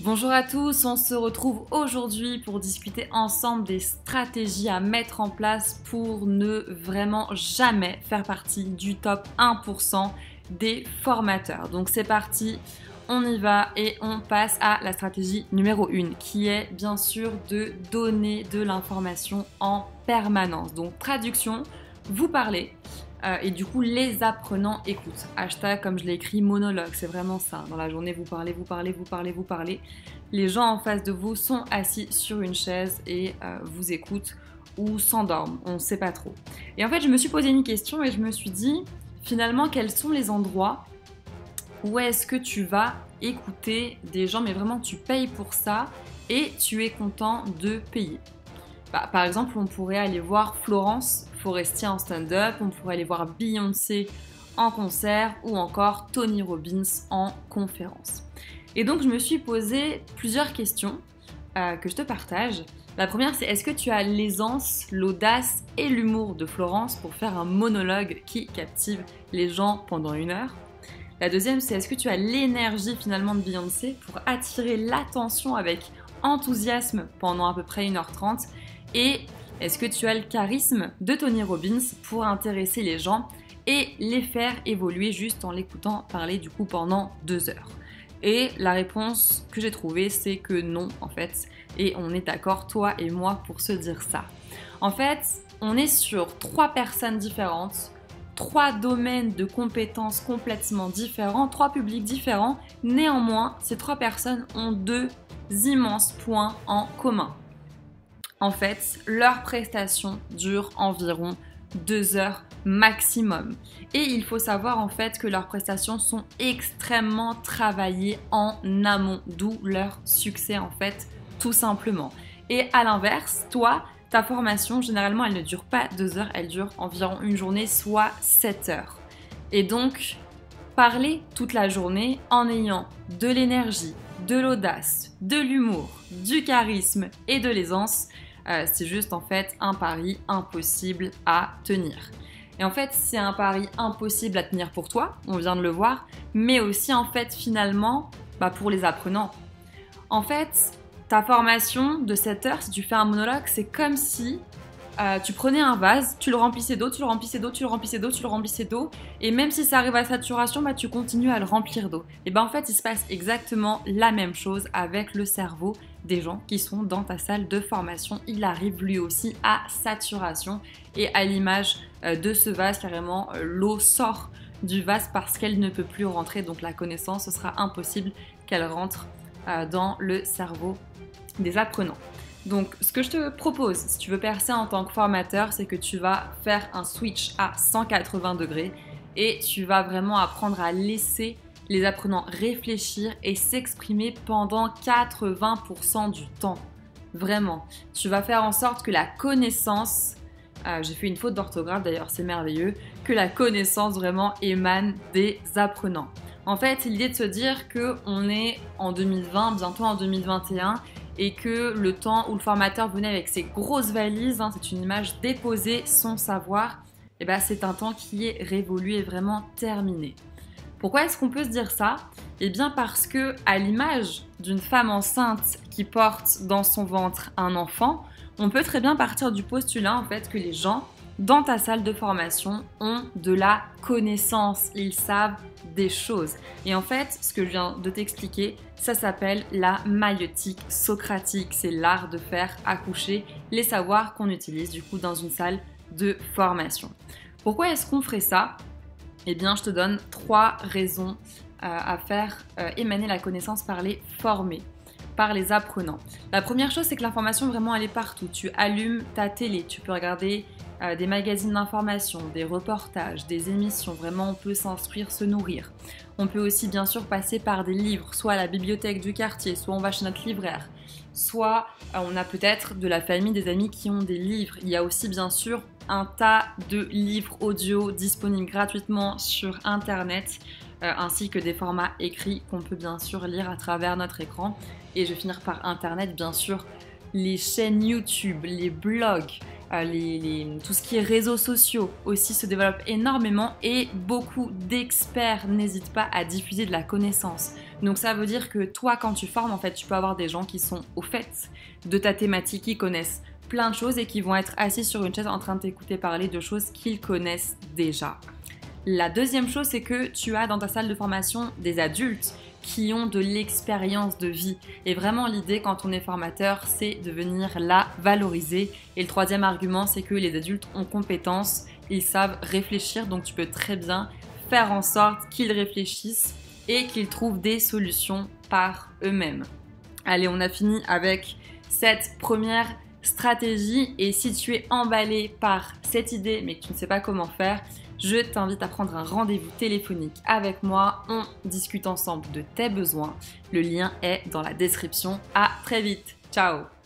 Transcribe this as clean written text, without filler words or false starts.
Bonjour à tous, on se retrouve aujourd'hui pour discuter ensemble des stratégies à mettre en place pour ne vraiment jamais faire partie du top 1% des formateurs. Donc c'est parti, on y va et on passe à la stratégie numéro 1 qui est bien sûr de donner de l'information en permanence. Donc traduction, vous parlez. Et du coup, les apprenants écoutent. Hashtag, comme je l'ai écrit, monologue, c'est vraiment ça. Dans la journée, vous parlez, vous parlez, vous parlez, vous parlez. Les gens en face de vous sont assis sur une chaise et vous écoutent ou s'endorment, on ne sait pas trop. Et en fait, je me suis posé une question et je me suis dit, finalement, quels sont les endroits où est-ce que tu vas écouter des gens, mais vraiment tu payes pour ça et tu es content de payer. Par exemple, on pourrait aller voir Florence Foresti en stand-up, on pourrait aller voir Beyoncé en concert ou encore Tony Robbins en conférence. Et donc je me suis posé plusieurs questions que je te partage. La première, c'est est-ce que tu as l'aisance, l'audace et l'humour de Florence pour faire un monologue qui captive les gens pendant 1 heure? La deuxième, c'est est-ce que tu as l'énergie finalement de Beyoncé pour attirer l'attention avec enthousiasme pendant à peu près 1h30? Et est-ce que tu as le charisme de Tony Robbins pour intéresser les gens et les faire évoluer juste en l'écoutant parler du coup pendant 2 heures? Et la réponse que j'ai trouvée, c'est que non en fait. Et on est d'accord, toi et moi, pour se dire ça. En fait, on est sur 3 personnes différentes, 3 domaines de compétences complètement différents, 3 publics différents. Néanmoins, ces 3 personnes ont 2 immenses points en commun. En fait, leur prestation dure environ 2 heures maximum. Et il faut savoir en fait que leurs prestations sont extrêmement travaillées en amont, d'où leur succès en fait, tout simplement. Et à l'inverse, toi, ta formation, généralement, elle ne dure pas 2 heures, elle dure environ 1 journée, soit 7 heures. Et donc, parler toute la journée en ayant de l'énergie, de l'audace, de l'humour, du charisme et de l'aisance, c'est juste en fait un pari impossible à tenir. Et en fait, c'est un pari impossible à tenir pour toi, on vient de le voir, mais aussi en fait finalement pour les apprenants. En fait, ta formation de 7 heures, si tu fais un monologue, c'est comme si tu prenais un vase, tu le remplissais d'eau, tu le remplissais d'eau, tu le remplissais d'eau, tu le remplissais d'eau, et même si ça arrive à saturation, tu continues à le remplir d'eau. Et en fait, il se passe exactement la même chose avec le cerveau des gens qui sont dans ta salle de formation. Il arrive lui aussi à saturation, et à l'image de ce vase, carrément, l'eau sort du vase parce qu'elle ne peut plus rentrer, donc la connaissance, ce sera impossible qu'elle rentre dans le cerveau des apprenants. Donc, ce que je te propose, si tu veux percer en tant que formateur, c'est que tu vas faire un switch à 180 degrés et tu vas vraiment apprendre à laisser les apprenants réfléchir et s'exprimer pendant 80% du temps. Vraiment. Tu vas faire en sorte que la connaissance, j'ai fait une faute d'orthographe d'ailleurs, c'est merveilleux, que la connaissance vraiment émane des apprenants. En fait, l'idée de se dire qu'on est en 2020, bientôt en 2021, et que le temps où le formateur venait avec ses grosses valises, c'est une image, déposer son savoir, c'est un temps qui est révolu et vraiment terminé. Pourquoi est-ce qu'on peut se dire ça? Eh bien parce que, à l'image d'une femme enceinte qui porte dans son ventre un enfant, on peut très bien partir du postulat en fait que les gens dans ta salle de formation ont de la connaissance, ils savent des choses. Et en fait, ce que je viens de t'expliquer, ça s'appelle la maïeutique socratique. C'est l'art de faire accoucher les savoirs qu'on utilise du coup dans une salle de formation. Pourquoi est-ce qu'on ferait ça? Eh bien, je te donne 3 raisons à faire émaner la connaissance par les formés, par les apprenants. La première chose, c'est que l'information, vraiment, elle est partout. Tu allumes ta télé, tu peux regarder des magazines d'information, des reportages, des émissions. Vraiment, on peut s'instruire, se nourrir. On peut aussi, bien sûr, passer par des livres, soit à la bibliothèque du quartier, soit on va chez notre libraire, soit on a peut-être de la famille, des amis qui ont des livres. Il y a aussi, bien sûr, un tas de livres audio disponibles gratuitement sur Internet, ainsi que des formats écrits qu'on peut bien sûr lire à travers notre écran. Et je vais finir par Internet, bien sûr, les chaînes YouTube, les blogs, tout ce qui est réseaux sociaux aussi se développe énormément et beaucoup d'experts n'hésitent pas à diffuser de la connaissance. Donc ça veut dire que toi, quand tu formes, en fait, tu peux avoir des gens qui sont au fait de ta thématique, qui connaissent plein de choses et qui vont être assis sur une chaise en train de t'écouter parler de choses qu'ils connaissent déjà. La deuxième chose, c'est que tu as dans ta salle de formation des adultes qui ont de l'expérience de vie. Et vraiment, l'idée quand on est formateur, c'est de venir la valoriser. Et le troisième argument, c'est que les adultes ont compétence, ils savent réfléchir, donc tu peux très bien faire en sorte qu'ils réfléchissent et qu'ils trouvent des solutions par eux-mêmes. Allez, on a fini avec cette première stratégie. Et si tu es emballé par cette idée, mais que tu ne sais pas comment faire, je t'invite à prendre un rendez-vous téléphonique avec moi. On discute ensemble de tes besoins. Le lien est dans la description. À très vite. Ciao!